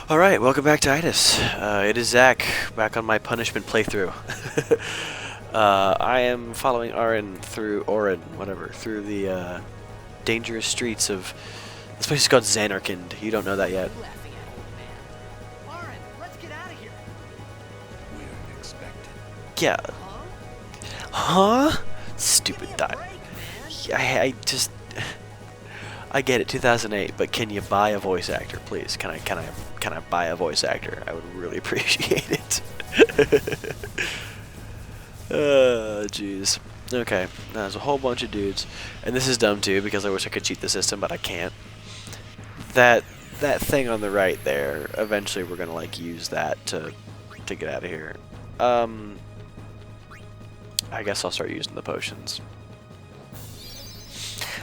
Alright, welcome back to IDYS. It is Zach, back on my punishment playthrough. I am following through the dangerous streets of... This place is called Xanarkand. You don't know that yet. Laughing at old man. Lauren, let's get out of here. We're expected. Yeah. Huh? Huh? Stupid Give me a die. break, man. I just... I get it, 2008, but can you buy a voice actor, please? Can I buy a voice actor? I would really appreciate it. Jeez. Okay, now there's a whole bunch of dudes, and this is dumb too because I wish I could cheat the system, but I can't. That thing on the right there. Eventually, we're gonna like use that to get out of here. I guess I'll start using the potions.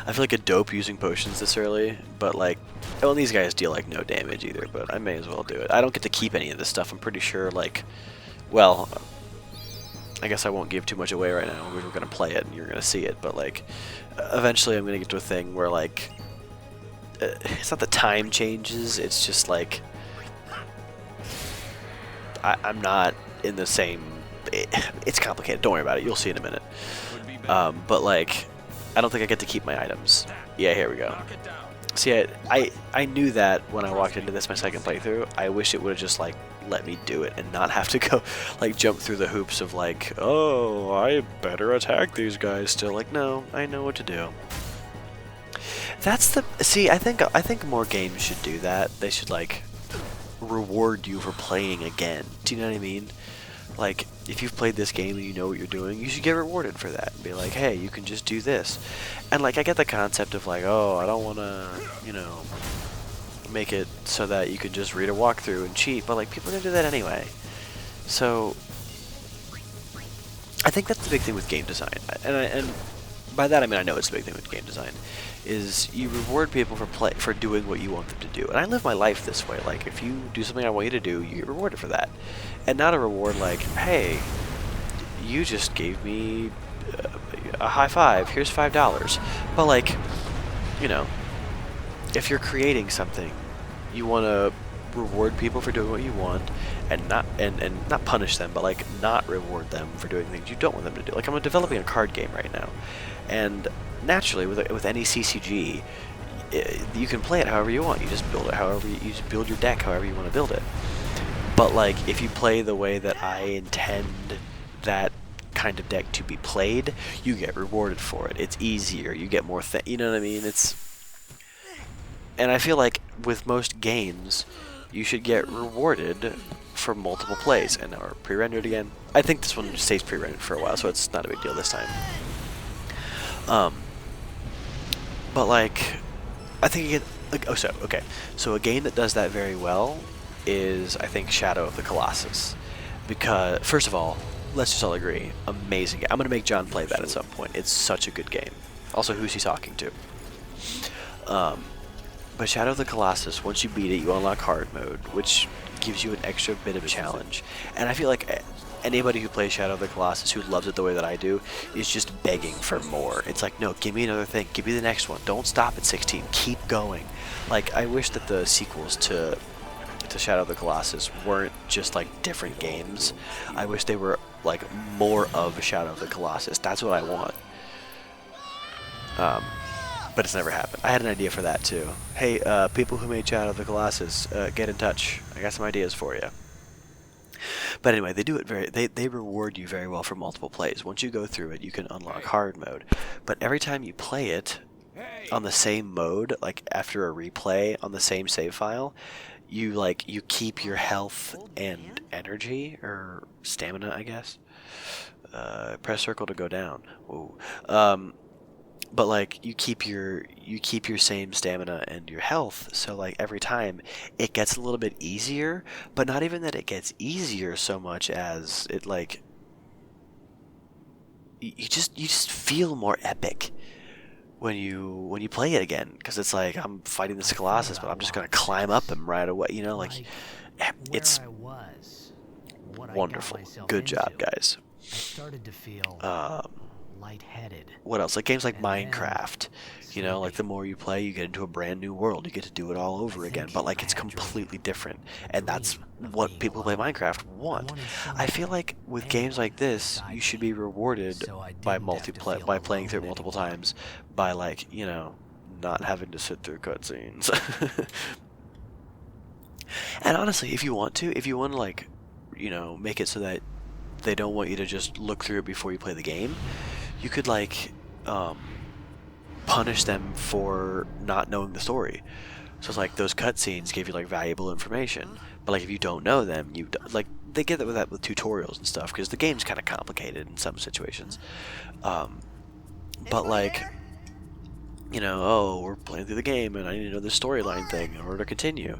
I feel like a dope using potions this early, but like, well, these guys deal like no damage either, but I may as well do it. I don't get to keep any of this stuff. I'm pretty sure, like, well, I guess I won't give too much away right now. We're gonna play it and you're gonna see it, but like, eventually I'm gonna get to a thing where like, it's not the time changes. It's just like, I'm not in the same. It's complicated. Don't worry about it. You'll see in a minute. But like, I don't think I get to keep my items. Yeah, here we go. See, I knew that when I walked into this my second playthrough. I wish it would have just like let me do it and not have to go like jump through the hoops of like, oh, I better attack these guys still. Like, no, I know what to do. That's the I think more games should do that. They should like reward you for playing again. Do you know what I mean? Like, if you've played this game and you know what you're doing, you should get rewarded for that. And be like, hey, you can just do this. And, like, I get the concept of, like, oh, I don't want to, you know, make it so that you can just read a walkthrough and cheat. But, like, people are going to do that anyway. So, I think that's the big thing with game design. And by that I mean I know it's the big thing with game design. Is you reward people for doing what you want them to do. And I live my life this way. Like, if you do something I want you to do, you get rewarded for that. And not a reward like, hey, you just gave me a high five, here's $5. But like, you know, if you're creating something, you want to reward people for doing what you want and not punish them, but like not reward them for doing things you don't want them to do. Like, I'm developing a card game right now, and naturally with any CCG, you can play it however you want. You just build it however you just build your deck however you want to build it. But like, if you play the way that I intend that kind of deck to be played, you get rewarded for it. It's easier. You get more you know what I mean? And I feel like with most games, you should get rewarded for multiple plays. And now we're pre-rendered again. I think this one stays pre-rendered for a while, so it's not a big deal this time. But like, I think you get like, okay. So a game that does that very well is, I think, Shadow of the Colossus. Because first of all, let's just all agree, amazing game. I'm gonna make John play that at some point. It's such a good game. Also, who's he talking to? But Shadow of the Colossus, once you beat it, you unlock hard mode, which gives you an extra bit of challenge. And I feel like anybody who plays Shadow of the Colossus who loves it the way that I do is just begging for more. It's like, no, give me another thing. Give me the next one. Don't stop at 16. Keep going. Like, I wish that the sequels to Shadow of the Colossus weren't just like different games. I wish they were like more of Shadow of the Colossus. That's what I want. But it's never happened. I had an idea for that too. Hey, people who made Shadow of the Colossus, get in touch. I got some ideas for you. But anyway, they do it they reward you very well for multiple plays. Once you go through it, you can unlock hard mode. But every time you play it on the same mode, like after a replay on the same save file, you keep your health and energy, or stamina, I guess. Press circle to go down. Ooh. But like, you keep your same stamina and your health, so like every time it gets a little bit easier, but not even that it gets easier so much as it like you just feel more epic when you play it again, because it's like, I'm fighting this Colossus, but I'm just gonna climb up him right away, you know, like it's wonderful. Good job, guys. I started to feel lightheaded. what else? Like games like And then, Minecraft. You know, like the more you play, you get into a brand new world. You get to do it all over again. But like it's completely different, and that's what people who play Minecraft want. I feel like with games like this, you should be rewarded by by playing through it multiple times, by like, you know, not having to sit through cutscenes. And honestly, if you want to like, you know, make it so that they don't want you to just look through it before you play the game, you could like punish them for not knowing the story. So it's like those cutscenes give you like valuable information, but like if you don't know them, like they get that with tutorials and stuff because the game's kind of complicated in some situations. But like, you know, oh, we're playing through the game and I need to know the storyline thing in order to continue,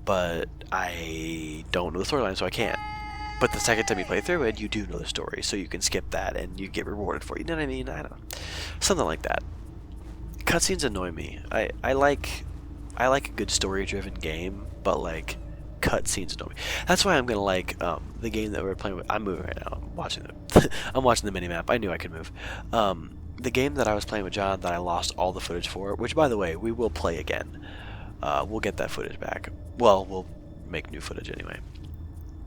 but I don't know the storyline, so I can't. But the second time you play through it, you do know the story, so you can skip that and you get rewarded for it. You know what I mean? I don't know, something like that. Cutscenes annoy me. I like a good story-driven game, but like cutscenes annoy me. That's why I'm gonna like the game that we're playing with. I'm moving right now. I'm watching I'm watching the minimap. I knew I could move. The game that I was playing with John that I lost all the footage for, which by the way we will play again. We'll get that footage back. Well, we'll make new footage anyway.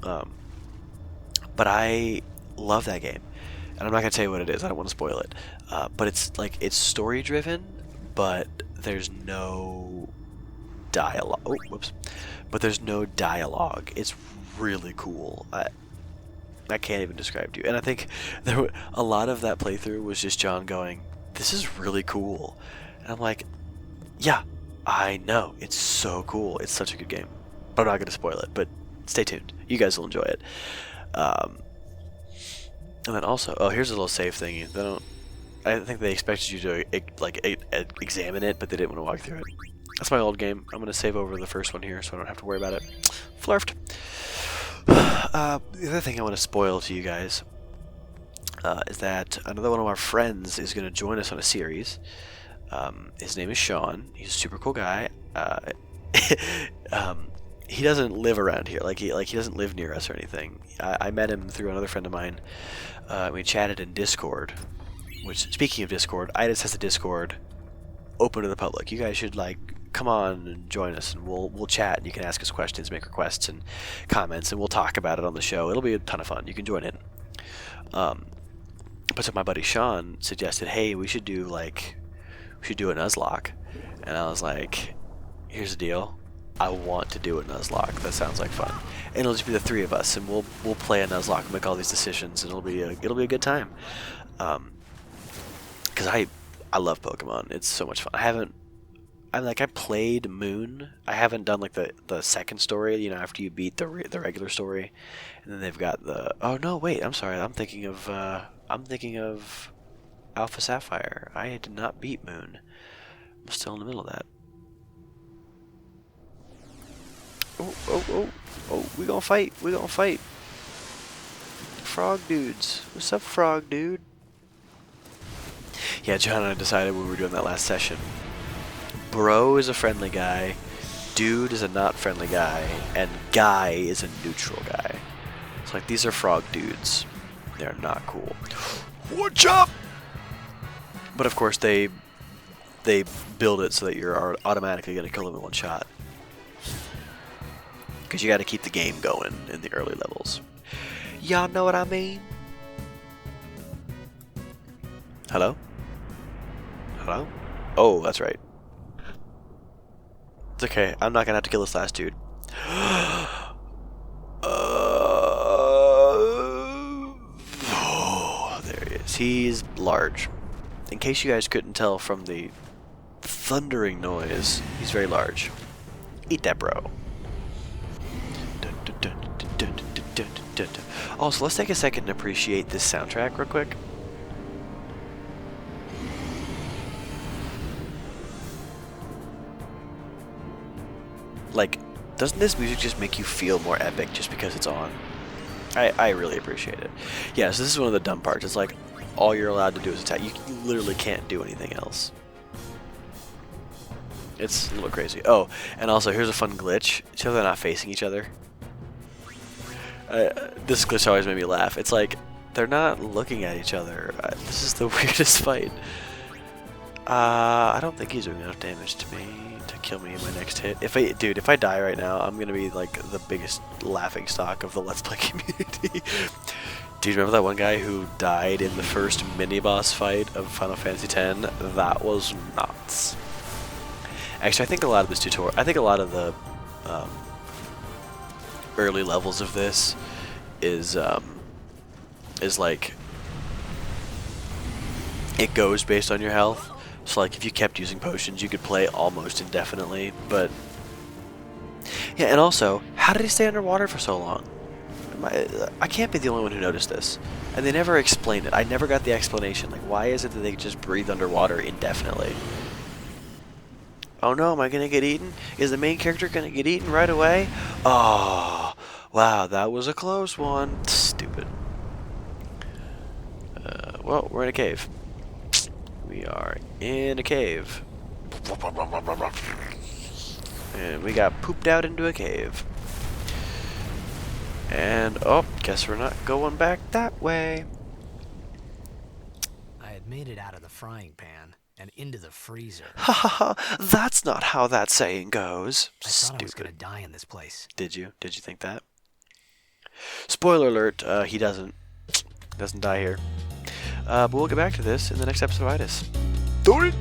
But I love that game, and I'm not gonna tell you what it is. I don't want to spoil it. But it's story-driven, but there's no dialogue. Oh, whoops! But there's no dialogue. It's really cool. I can't even describe to you. And I think a lot of that playthrough was just John going, "This is really cool," and I'm like, "Yeah, I know. It's so cool. It's such a good game." But I'm not gonna spoil it. But stay tuned. You guys will enjoy it. And then also, oh, here's a little save thingy. I think they expected you to examine it, but they didn't want to walk through it. That's my old game. I'm gonna save over the first one here, so I don't have to worry about it. Flurfed. The other thing I want to spoil to you guys is that another one of our friends is gonna join us on a series. His name is Sean. He's a super cool guy. He doesn't live around here. He doesn't live near us or anything. I met him through another friend of mine. We chatted in Discord. Which, speaking of Discord, IDYS has a Discord open to the public. You guys should come on and join us, and we'll chat. And you can ask us questions, make requests and comments, and we'll talk about it on the show. It'll be a ton of fun. You can join in. But so my buddy Sean suggested, hey, we should do a Nuzlocke, and I was like, here's the deal. I want to do a Nuzlocke. That sounds like fun, and it'll just be the three of us, and we'll play a Nuzlocke and make all these decisions, and it'll be a good time. Because I love Pokemon. It's so much fun. I played Moon. I haven't done the second story. You know, after you beat the regular story, and then they've got the. Oh no, wait. I'm sorry. I'm thinking of Alpha Sapphire. I did not beat Moon. I'm still in the middle of that. Oh, we gonna fight. Frog dudes. What's up, frog dude? Yeah, John and I decided when we were doing that last session. Bro is a friendly guy, dude is a not friendly guy, and guy is a neutral guy. It's like, these are frog dudes. They're not cool. Watch up! But of course they build it so that you're automatically gonna kill them in one shot. Because you gotta keep the game going in the early levels. Y'all know what I mean? Hello? Hello? Oh, that's right. It's okay. I'm not gonna have to kill this last dude. Oh, there he is. He's large. In case you guys couldn't tell from the thundering noise, he's very large. Eat that, bro. Also, let's take a second to appreciate this soundtrack real quick. Doesn't this music just make you feel more epic just because it's on? I really appreciate it. Yeah, so this is one of the dumb parts. It's like, all you're allowed to do is attack. You literally can't do anything else. It's a little crazy. Oh, and also, here's a fun glitch. See how they're not facing each other? This glitch always made me laugh. It's like, They're not looking at each other. This is the weirdest fight. I don't think he's doing enough damage to me to kill me in my next hit. Dude, if I die right now, I'm gonna be like the biggest laughing stock of the Let's Play community. Do you remember that one guy who died in the first mini-boss fight of Final Fantasy X? That was nuts. Actually, I think a lot of this tutorial, I think a lot of the early levels of this is like, it goes based on your health. So like if you kept using potions, you could play almost indefinitely. But yeah, and also, how did he stay underwater for so long? I can't be the only one who noticed this. And they never explained it. I never got the explanation. Like, why is it that they just breathe underwater indefinitely? Oh no, am I gonna get eaten? Is the main character gonna get eaten right away? Oh, wow, that was a close one. Stupid. Well, we're in a cave. We are in a cave. And we got pooped out into a cave. And, oh, guess we're not going back that way. I had made it out of the frying pan and into the freezer. Ha ha ha, that's not how that saying goes. I thought I was gonna die in this place. Did you? Did you think that? Spoiler alert, he doesn't die here. But we'll get back to this in the next episode of IDYS. Do it!